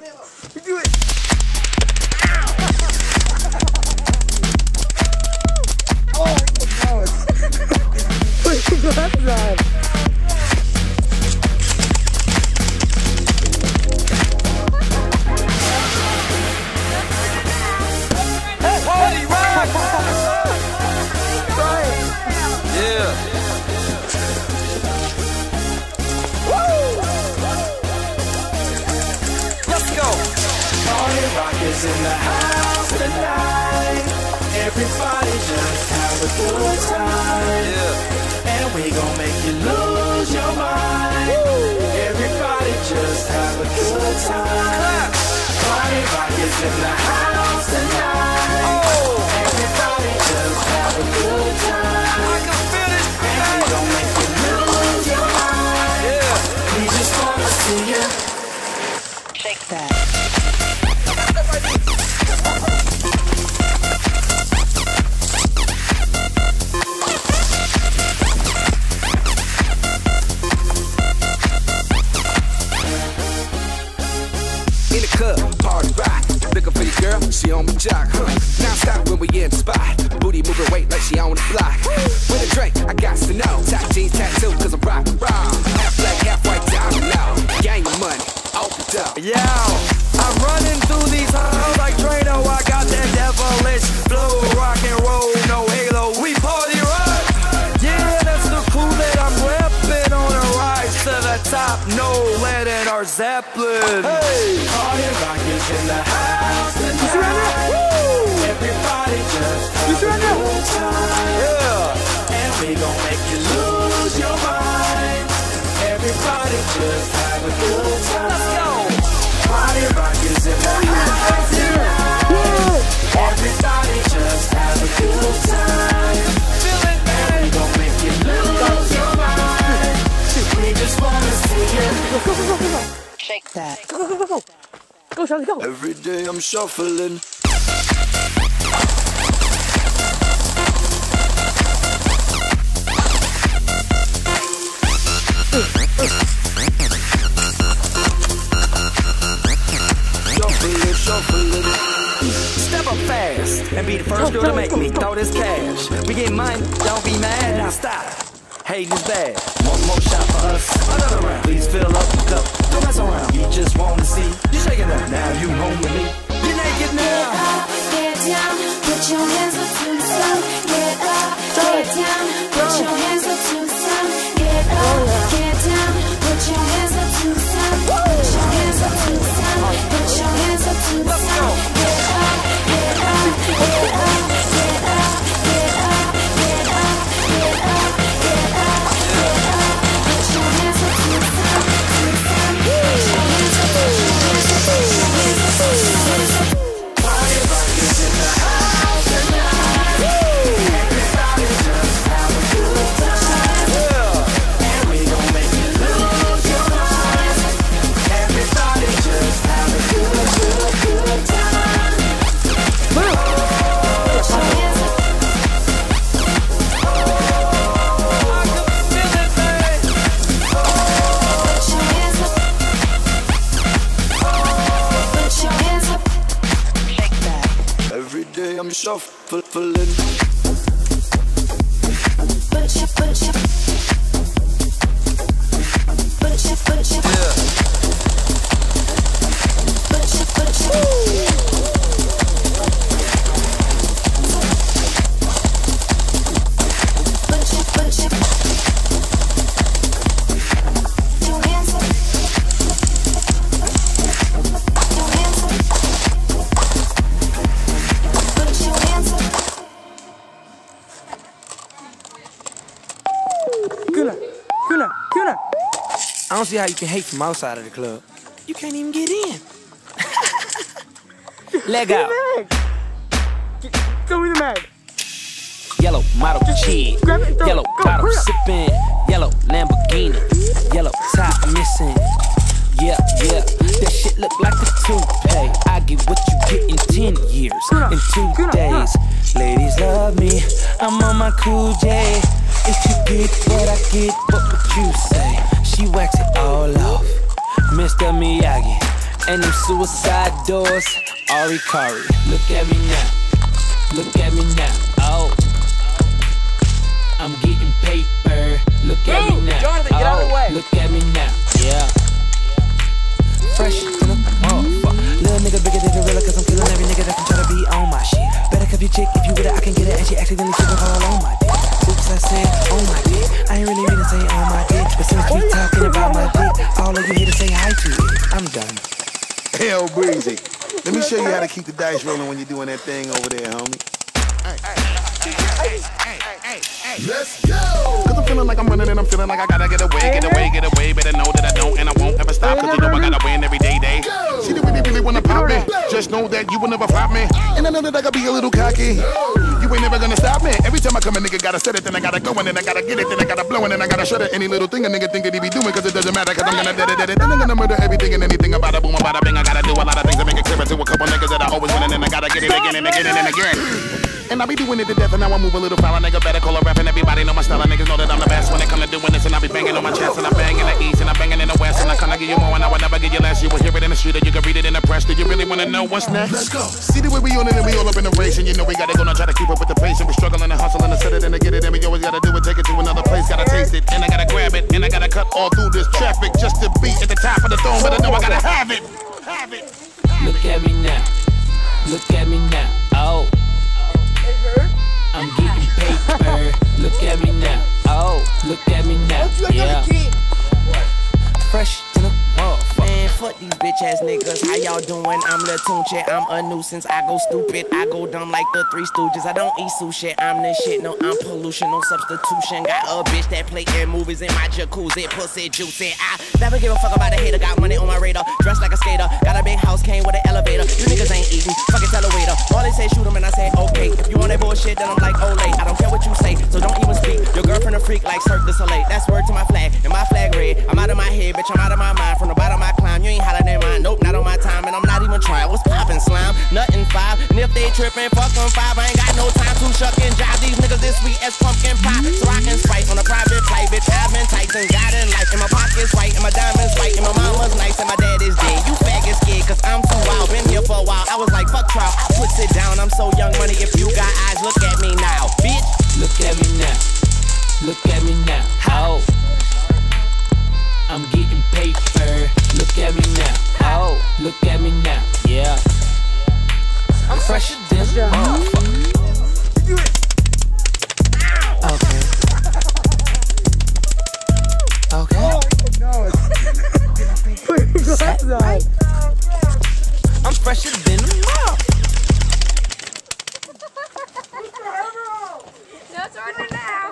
You do it. Oh my God. Put your glasses on. Party rock! Yeah. Let's go. Party rock is in the house tonight. Everybody just have a good time. Yeah. And we gon' make you lose your mind. Everybody just have a good time. Party rock is in the house tonight. Everybody just have a good time. I can feel it. And we gon' make you lose your mind. Yeah. We just wanna see you Shake that. In the club, party rock. Looking for your girl, she on my jock, huh? Now stop when we in the spot. Booty moving weight like she on the block. With a drink, I got to know. Top jeans tattoo, cause I'm rock and roll. Half black, half white, diamond now. Gang your money, open up. Yeah, I'm running through these halls like Drano. I got that devilish flow, rock and roll, no halo. We party rock. Yeah, that's the crew that I'm repping on a rise to the top. No lead in our Zeppelin. Hey, Party rock is in the house tonight. Everybody just have a good time. yeah. And we gon' make you lose your mind. Everybody just have a good time. Party rock is in the house tonight. Everybody just have a good time. And we gon' make you lose your mind. We just wanna see you. Shake that. Go, Charlie, go. Every day I'm shuffling. Shuffling. Step up fast and be the first girl to make me throw this cash. We get money, don't be mad. Now stop. Hating is bad. One more shot for us. Another round. Please fill up the cup. Don't mess around. We just wanna see you shaking up. Now you home with me. You're naked now. Get down, put your hands up to the sun. Get up, get down, put your hands up to the sun. Get up, get down, put your hands up to the sun. Put your hands up to the sun. Put your hands up to the sun. Get up, get up, get up, get up, get up, get up, get up, get up, get up. Put your hands up to the sun, to the sun. Put your hands up, put your hands up, put your hands up, put your hands up. Party rock is in the house tonight. Everybody just have a good time. And we gon' make you lose your mind. Everybody just have a good time. Put your hands up. Put your hands up. Put your hands up. Shake that. Every day I'm shuffling. Put your I don't see how you can hate from outside of the club. You can't even get in. Leg out. Throw me the mag. Yellow model cheese. Grab it and throw it. Yellow Go, bottle hurry up. sipping. Yellow Lamborghini. Yellow top missing. Yeah, yeah. That shit look like a toupee. I get what you get in 10 years. In 2 days. Ladies love me. I'm on my cool J. If you get what I get, what would you say? She wax it all off. Mr. Miyagi. And them suicide doors, Ari Kari. Look at me now, look at me now. Oh, I'm getting paper. Look at me now. Jonathan, get out of the way. Look at me now. Yeah. Fresh to the motherfucker. Little nigga bigger than gorilla, cause I'm killing every nigga that can try to be on my shit. Better cuff your chick if you with it, I can get it. And she accidentally slipping all on my dick. Oops, I said on my dick. I ain't really mean to say on my dick, but since we talking about my dick, all of you here to say hi to it. I'm done. Hell, Breezy. Let me show you how to keep the dice rolling when you're doing that thing over there, homie. Let's go! Cause I'm feeling like I'm running and I'm feeling like I gotta get away. Better know that I don't and I won't ever stop. Cause you know I gotta win every day. See, they really wanna pop me. Just know that you will never flop me. And I know that I gotta be a little cocky. You ain't never gonna stop me. Every time I come, a nigga gotta set it, then I gotta go, and then I gotta get it, then I gotta blow, and then I gotta shut it. Any little thing a nigga think that he be doing, cause it doesn't matter, cause I'm gonna dead it. Then I'm gonna murder everything and anything about a boom, about a bing. I gotta do a lot of things to make it clear to a couple niggas that I always win, and then I gotta get it again and again and again. And I be doing it to death, and now I move a little foul. A nigga better call a rap, and everybody know my style. Niggas know that I'm the best when it come to doing this, and I be banging on my chest, and I bang in the east, and I banging in the west, and I kinda give you more, and I would never give you less. You will hear it in the street, or you can read it in the press. Do you really wanna know what's next? Let's go. See the way we on it, and we all up in the race, and you know we gotta go now, try to keep up with the pace, and we struggling and hustling to set it and to get it, and we always gotta do it, take it to another place, gotta taste it, and I gotta grab it, and I gotta cut all through this traffic just to be at the top of the throne, but I know I gotta have it. Look at me now, look at me now. Oh, I'm getting paper. Look at me now. Oh, look at me now. Yeah. Fresh to the motherfucker. Man, fuck these bitch ass niggas. How y'all doing? I'm Lil Tunche. I'm a nuisance. I go stupid. I go dumb like the Three Stooges. I don't eat sushi. I'm the shit. No, I'm pollution. No substitution. Got a bitch that play in movies in my jacuzzi. Pussy juicy. I never give a fuck about a hater. Got money on my radar. Dressed like a skater. Got a big house. Came with an elevator. You niggas ain't eating. Fucking tell a waiter. All they say shoot 'em and I say okay. If you want that bullshit, then I'm like Olay. I don't care what you say, so don't even speak. Your girlfriend a freak like Cirque du Soleil. That's word to my flag. And my flag red. I'm out of my head, bitch. I'm out of my mind. From the bottom I climb. You ain't hollering in mine. Nope, not on my time. And I'm not even trying. What's poppin', slime? Nothing 5. And if they trippin', fuck them 5. I ain't got no time to shuck and jive. These niggas this sweet as pumpkin pie. So I can spice on a private flight, bitch. I've been Tyson, got in life. And my pockets white, and my diamonds white. And my mama's nice, and my dad is dead. You faggot scared, cause I'm too wild. Been here for a while. I was like, fuck trial. Put it down. I'm so young money. If you got eyes, look at me now, bitch. Look at me now. Look at me now. Oh, I'm getting paper. Look at me now. Oh, look at me now. Yeah. I'm fresher than a motherfucker. Okay. Okay. I'm fresher than a motherfucker. That's right now.